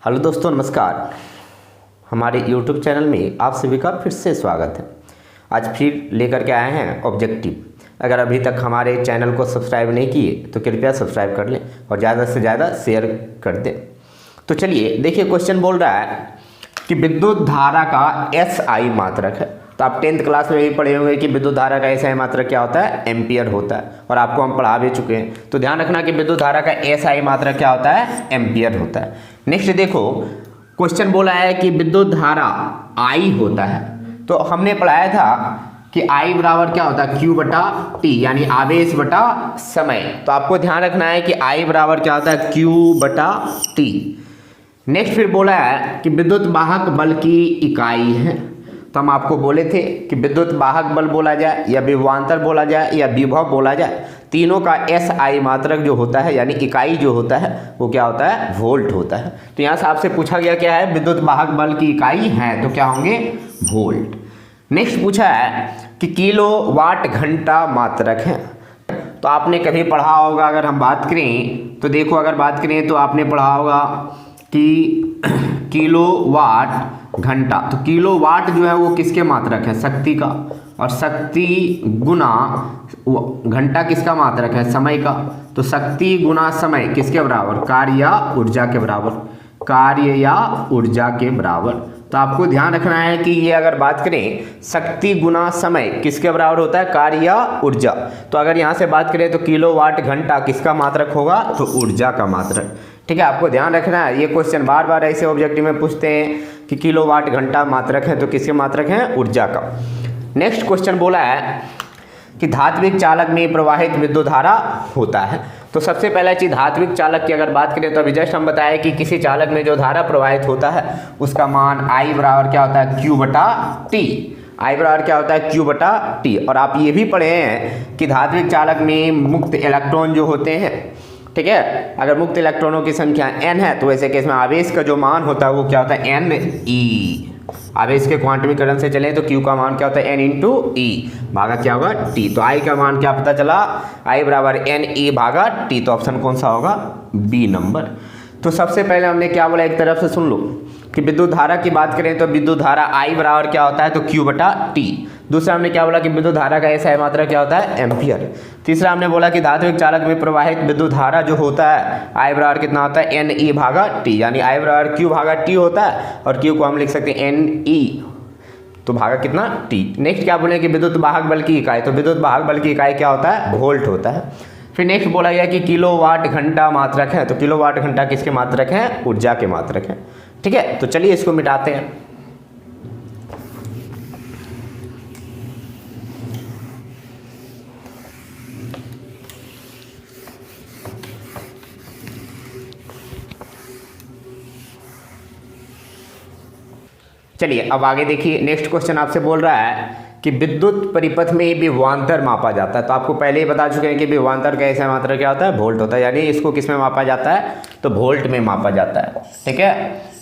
Hello दोस्तों, नमस्कार। हमारे YouTube चैनल में आप सभी का फिर से स्वागत है। आज फिर लेकर के आए हैं ऑब्जेक्टिव। अगर अभी तक हमारे चैनल को सब्सक्राइब नहीं किए तो कृपया सब्सक्राइब कर लें और ज़्यादा से ज़्यादा शेयर कर दें। तो चलिए देखिए, क्वेश्चन बोल रहा है कि विद्युत धारा का SI मात्रक है। तो आप 10th क्लास में भी पढ़े होंगे कि विद्युत धारा का SI मात्रक क्या होता है, एम्पियर होता है, और आपको हम पढ़ा भी चुके हैं। तो ध्यान रखना कि विद्युत धारा का SI मात्रक क्या होता है, एम्पियर होता है। नेक्स्ट देखो, क्वेश्चन बोला है कि विद्युत धारा I होता है। तो हमने पढ़ाया था कि I बराबर क्या होता है, Q बटा T, यानी आवेश बटा समय। तो आपको ध्यान रखना है कि I बराबर क्या होता है, Q बटा T। नेक्स्ट फिर बोला है कि विद्युत वाहक बल की इकाई है। तो हम आपको बोले थे कि विद्युत वाहक बल बोला जाए या विभवांतर बोला जाए या विभव बोला जाए, तीनों का SI मात्रक जो होता है यानी इकाई जो होता है वो क्या होता है, वोल्ट होता है। तो यहाँ से आपसे पूछा गया क्या है, विद्युत वाहक बल की इकाई है तो क्या होंगे, वोल्ट। नेक्स्ट पूछा है कि किलो वाट घंटा मात्रक है। तो आपने कभी पढ़ा होगा, अगर हम बात करें तो देखो, अगर बात करें तो आपने पढ़ा होगा कि किलो वाट घंटा। तो किलो वाट जो है वो किसके मात्रक है, शक्ति का, और शक्ति गुना घंटा किसका मात्रक है, समय का। तो शक्ति गुना समय किसके बराबर, कार्य या ऊर्जा के बराबर, कार्य या ऊर्जा के बराबर। तो आपको ध्यान रखना है कि ये अगर बात करें शक्ति गुना समय किसके बराबर होता है, कार्य या ऊर्जा। तो अगर यहाँ से बात करें तो किलो वाट घंटा किसका मात्रक होगा, तो ऊर्जा का मात्रक। ठीक है, आपको ध्यान रखना है। ये क्वेश्चन बार बार ऐसे ऑब्जेक्टिव में पूछते हैं कि किलो वाट घंटा मात्रक है तो किसके मात्रक है, ऊर्जा का। नेक्स्ट क्वेश्चन बोला है कि धात्विक चालक में प्रवाहित विद्युत धारा होता है। तो सबसे पहला चीज, धात्विक चालक की अगर बात करें तो अभी जस्ट हम बताएं कि किसी चालक में जो धारा प्रवाहित होता है उसका मान I बराबर क्या होता है, Q बटा T। I बराबर क्या होता है, Q बटा T। और आप ये भी पढ़े हैं कि धात्विक चालक में मुक्त इलेक्ट्रॉन जो होते हैं, ठीक है, अगर मुक्त इलेक्ट्रॉनों की संख्या n है तो वैसे केस में आवेश का जो मान होता है वो क्या होता है, Ne। आवेश के क्वांटमीकरण से चलें तो Q का मान क्या होता है, N इंटू E भागा क्या होगा, T। तो I का मान क्या पता चला, I बराबर NE भागा T। तो ऑप्शन कौन सा होगा, B नंबर। तो सबसे पहले हमने क्या बोला, एक तरफ से सुन लो कि विद्युत धारा की बात करें तो विद्युत धारा I बराबर क्या होता है, तो Q बटा T। दूसरा हमने क्या बोला कि विद्युत धारा का SI मात्रक क्या होता है, एम्पियर। तीसरा हमने बोला कि धात्विक चालक में प्रवाहित विद्युत धारा जो होता है I बराबर कितना होता है, NE भागा T, यानी I बराबर Q भागा T होता है, और Q को हम लिख सकते हैं NE तो भागा कितना, T। नेक्स्ट क्या बोले कि विद्युत वाहक बल की इकाई। तो विद्युत वाहक बल की इकाई क्या होता है, वोल्ट होता है। फिर नेक्स्ट बोला गया कि किलो वाट घंटा मात्रक है। तो किलो वाट घंटा किसके मात्रक है, ऊर्जा के मात्रक है। ठीक है, तो चलिए इसको मिटाते हैं। चलिए अब आगे देखिए, नेक्स्ट क्वेश्चन आपसे बोल रहा है कि विद्युत परिपथ में विभवांतर मापा जाता है। तो आपको पहले ही बता चुके हैं कि विभवांतर का SI मात्रक क्या होता है, वोल्ट होता है, यानी इसको किस में मापा जाता है, तो वोल्ट में मापा जाता है। ठीक है,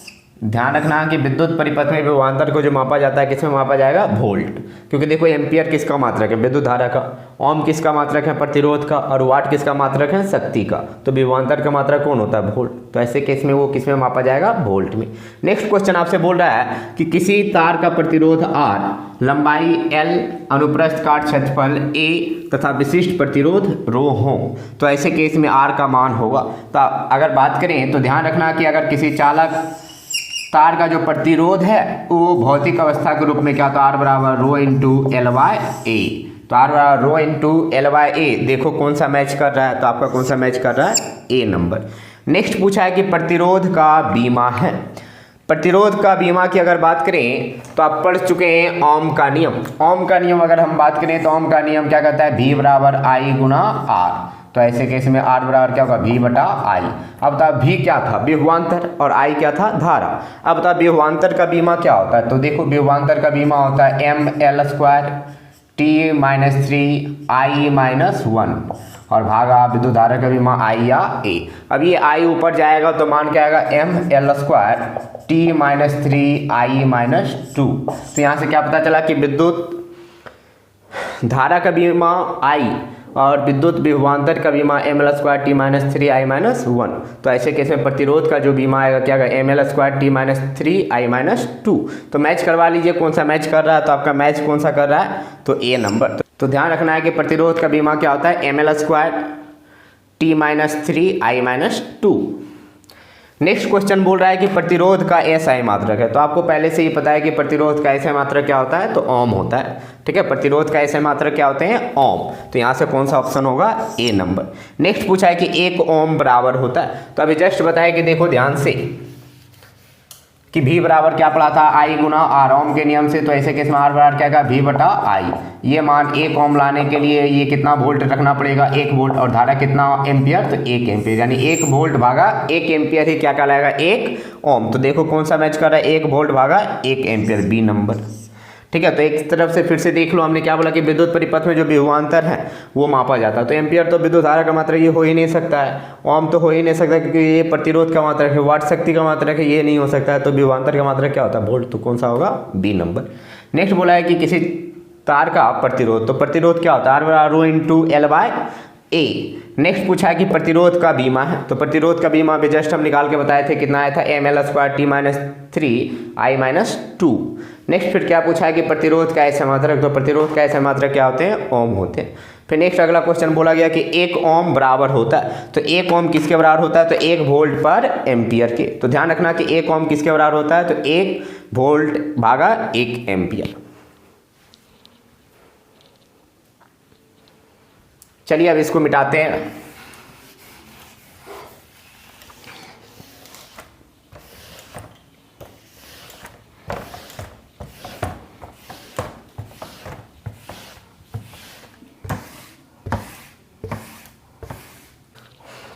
ध्यान रखना कि विद्युत परिपथ में विभवांतर को जो मापा जाता है किस में मापा जाएगा, वोल्ट। क्योंकि देखो एम्पियर किसका मात्रक है, विद्युत धारा का, ओम किसका मात्रक है, प्रतिरोध का, और वाट किसका मात्रक है, शक्ति का। तो विभवांतर का मात्रक कौन होता है, वोल्ट। तो ऐसे केस में वो किस में मापा जाएगा, वोल्ट में। नेक्स्ट क्वेश्चन आपसे बोल रहा है कि किसी तार का प्रतिरोध R, लंबाई L, अनुप्रस्थ काट क्षेत्रफल A तथा विशिष्ट प्रतिरोध ρ हो। तो ऐसे केस में R का मान होगा। तो अगर बात करें तो ध्यान रखना कि अगर किसी चालक तार का जो प्रतिरोध है वो भौतिक अवस्था के रूप में क्या होता है, R बराबर रो इंटू L बाय ए। तो R बराबर रो इंटू L बाय ए। देखो कौन सा मैच कर रहा है, तो आपका कौन सा मैच कर रहा है, A नंबर। नेक्स्ट पूछा है कि प्रतिरोध का बीमा है। प्रतिरोध का बीमा की अगर बात करें तो आप पढ़ चुके हैं ओम का नियम। ओम का नियम अगर हम बात करें तो ओम का नियम क्या कहता है, V बराबर I गुना R। तो ऐसे केस में R बराबर क्या होगा, V बटा I। अब बताओ V क्या था, विभवांतर, और I क्या था, धारा। अब बताओ विभवांतर का बीमा क्या होता है। तो देखो विभवांतर का बीमा होता है ML square T minus 3 I minus 1 और भागा विद्युत धारा का बीमा I या A। अब ये I ऊपर जाएगा तो मान क्या आएगा, ML square T minus 3 I minus 2। तो यहाँ से क्या पता चला कि विद्युत धारा का बीमा I और विद्युत विभवांतर का बीमा ml² t-3i-1। तो ऐसे केस में प्रतिरोध का जो बीमा आएगा क्या आएगा ml² t-3i-2। तो मैच करवा लीजिए कौन सा मैच कर रहा है। तो आपका मैच कौन सा कर रहा है, तो ए नंबर। तो ध्यान रखना है कि प्रतिरोध का बीमा क्या होता है ml² t-3i-2। नेक्स्ट क्वेश्चन बोल रहा है कि प्रतिरोध का एसआई मात्रक है। तो आपको पहले से ही पता है कि प्रतिरोध का एसआई मात्रक क्या होता है, तो ओम होता है। ठीक है, प्रतिरोध का एसआई मात्रक क्या होते हैं, ओम। तो यहाँ से कौन सा ऑप्शन होगा, ए नंबर। नेक्स्ट पूछा है कि 1 ओम बराबर होता है। तो अभी जस्ट बताया कि देखो ध्यान से कि V बराबर क्या पढ़ा था, I गुना R ओम के नियम से। तो ऐसे केस में R बराबर क्या होगा, V बटा I। ये मान 1 ओम लाने के लिए ये कितना वोल्ट रखना पड़ेगा, 1 वोल्ट, और धारा कितना एम्पियर, तो 1 एम्पियर, यानी 1 वोल्ट भागा 1 एम्पियर ही क्या कहलाएगा, 1 ओम। तो देखो कौन सा मैच कर रहा है, 1 वोल्ट भागा 1 एम्पियर, बी नंबर। ठीक है, तो एक तरफ से फिर से देख लो, हमने क्या बोला कि विद्युत परिपथ में जो विभवांतर है वो मापा जाता है। तो एम्पियर तो विद्युत धारा का मात्रक ये हो ही नहीं सकता है, ओम तो हो ही नहीं सकता क्योंकि ये प्रतिरोध का मात्रक है, वाट शक्ति का मात्रक है, ये नहीं हो सकता है। तो विभवांतर का मात्रक क्या होता है, वोल्ट। तो कौन सा होगा, बी नंबर। नेक्स्ट बोला है कि किसी तार का प्रतिरोध, तो प्रतिरोध क्या होता है, R बराबर rho into L by A. Next पूछा है कि प्रतिरोध का बीमा है। तो प्रतिरोध का बीमा भी जस्ट हम निकाल के बताए थे, कितना आया था, ml² t-3i-2। नेक्स्ट फिर क्या पूछा है कि प्रतिरोध का एसआई मात्रक। तो प्रतिरोध का एसआई मात्रक क्या होते हैं, ओम होते हैं। फिर नेक्स्ट अगला क्वेश्चन बोला गया कि 1 ओम बराबर होता है। तो 1 ओम किसके बराबर होता है, तो 1 वोल्ट पर एम्पियर के। तो ध्यान रखना कि 1 ओम किसके बराबर होता है, तो 1 वोल्ट भागा 1 एम्पियर। चलिए अब इसको मिटाते हैं।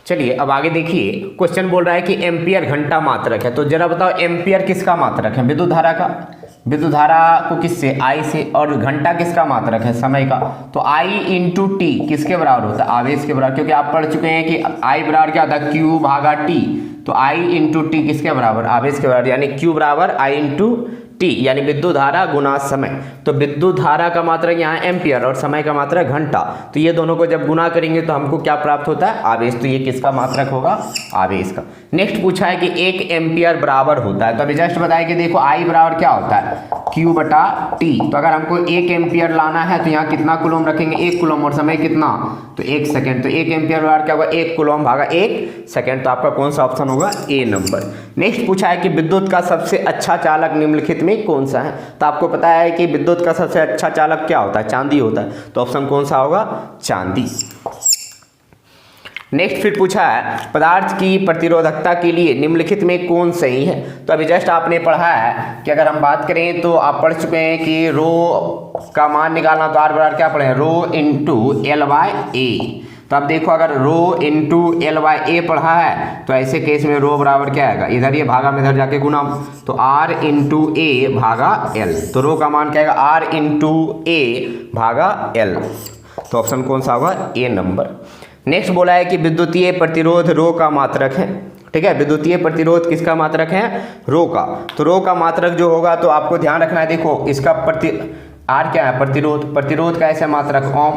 चलिए अब आगे देखिए, क्वेश्चन बोल रहा है कि एम्पियर घंटा मात्रक है। तो जरा बताओ एम्पियर किसका मात्रक है, विद्युत धारा का। विद्युत धारा को किससे, I से। और घंटा किसका मात्रक है, समय का। तो I इंटू टी किसके बराबर होता है, आवेश के बराबर। क्योंकि आप पढ़ चुके हैं कि I बराबर क्या होता है, Q भागा T। तो I इंटू टी किसके बराबर, आवेश के बराबर, यानी Q बराबर I इंटू टी, यानी विद्युत धारा गुना समय। तो विद्युत धारा का मात्रक यहाँ एम्पियर और समय का मात्रक घंटा। तो ये दोनों को जब गुना करेंगे तो हमको क्या प्राप्त होता है, आवेश। तो ये किसका मात्रक होगा, आवेश का। नेक्स्ट पूछा है कि 1 एम्पियर बराबर होता है। तो अभी जस्ट बताया कि देखो I बराबर क्या होता है, Q बटा T। तो अगर हमको 1 एम्पियर लाना है तो यहाँ कितना कूलम रखेंगे, 1 कूलम, और समय कितना, तो 1 सेकेंड। तो 1 एम्पियर बराबर क्या होगा, 1 कूलम भागा 1 सेकेंड। तो आपका कौन सा ऑप्शन होगा, ए नंबर। नेक्स्ट पूछा है कि विद्युत का सबसे अच्छा चालक निम्नलिखित में कौन सा है। तो आपको पता है कि विद्युत का सबसे अच्छा चालक क्या होता है, चांदी होता है। तो ऑप्शन कौन सा होगा, चांदी। नेक्स्ट फिर पूछा है पदार्थ की प्रतिरोधकता के लिए निम्नलिखित में कौन सही है। तो अभी जस्ट आपने पढ़ा है कि अगर हम बात करें तो आप पढ़ चुके हैं कि रो का मान निकालना, तो R बराबर क्या पढ़े, रो इंटू एल बाय ए। तो अब देखो अगर रो इंटू एल बाय ए पढ़ा है तो ऐसे केस में रो बराबर क्या आएगा, इधर ये भागा में इधर जाके गुना, तो R इंटू ए भागा एल। तो रो का मान क्या आएगा, R इंटू ए भागा एल। तो ऑप्शन कौन सा होगा, ए नंबर। नेक्स्ट बोला है कि विद्युतीय प्रतिरोध रो का मात्रक है। ठीक है, विद्युतीय प्रतिरोध किसका मात्रक है, रो का। तो रो का मात्रक जो होगा, तो आपको ध्यान रखना है, देखो इसका आर क्या है, प्रतिरोध। प्रतिरोध का ऐसा मात्रक ओम।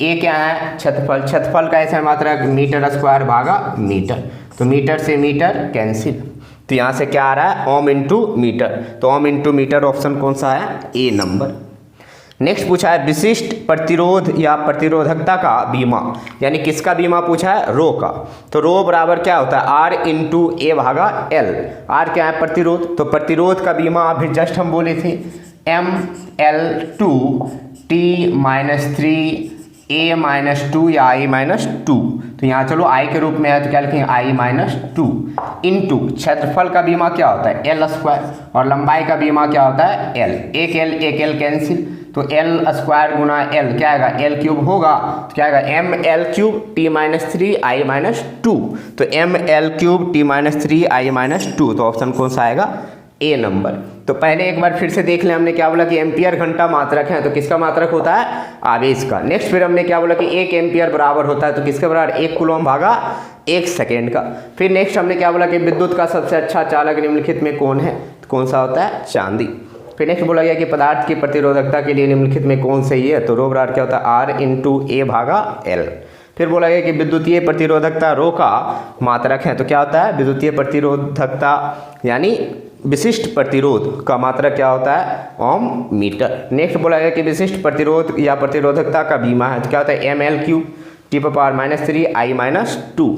ए क्या है, क्षेत्रफल। क्षेत्रफल का ऐसा मात्रक मीटर स्क्वायर भागा मीटर। तो मीटर से मीटर कैंसिल। तो यहाँ से क्या आ रहा है, ओम इंटू मीटर। तो ओम इंटू मीटर ऑप्शन कौन सा है, ए नंबर। नेक्स्ट पूछा है विशिष्ट प्रतिरोध या प्रतिरोधकता का बीमा, यानी किसका बीमा पूछा है, रो का। तो रो बराबर क्या होता है, आर इंटू ए भागा एल। आर क्या है, प्रतिरोध। तो प्रतिरोध का बीमा अभी जस्ट हम बोले थे ml2 t-3 a-2 या i-2। तो यहाँ चलो i के रूप में है तो क्या लिखेंगे, i-2 इंटू क्षेत्रफल का बीमा क्या होता है, एल स्क्वायर, और लंबाई का बीमा क्या होता है, एल। एक एल कैंसिल, तो एल स्क्वायर गुना एल क्या आएगा, एल क्यूब होगा। तो क्या आएगा, ml3 t-3 i-2। तो ml3 t-3 i-2। तो ऑप्शन कौन सा आएगा, ए नंबर। तो पहले एक बार फिर से देख लें, हमने क्या बोला कि एम्पियर घंटा मात्रक है, तो किसका मात्रक होता है, आवेश का। नेक्स्ट फिर हमने क्या बोला कि 1 एम्पियर बराबर होता है, तो किसके बराबर, 1 कूलम भागा 1 सेकेंड का। फिर नेक्स्ट हमने क्या बोला कि विद्युत का सबसे अच्छा चालक निम्नलिखित में कौन है, तो कौन सा होता है, चांदी। फिर फिर नेक्स्ट बोला गया कि पदार्थ की प्रतिरोधकता के लिए निम्नलिखित में कौन सही है, तो रो बराबर क्या होता है R इंटू ए भागा एल। फिर बोला गया कि विद्युतीय प्रतिरोधकता रो का मात्रक है, तो क्या होता है विद्युतीय प्रतिरोधकता यानी विशिष्ट प्रतिरोध का मात्रक क्या होता है ओम मीटर। नेक्स्ट बोला गया कि विशिष्ट प्रतिरोध या प्रतिरोधकता का बीमा है, तो क्या होता है M L Q T power -3 I -2।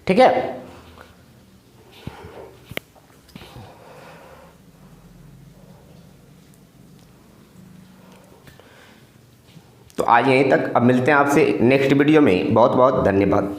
ठीक है, तो आज यहीं तक, अब मिलते हैं आपसे नेक्स्ट वीडियो में। बहुत बहुत धन्यवाद।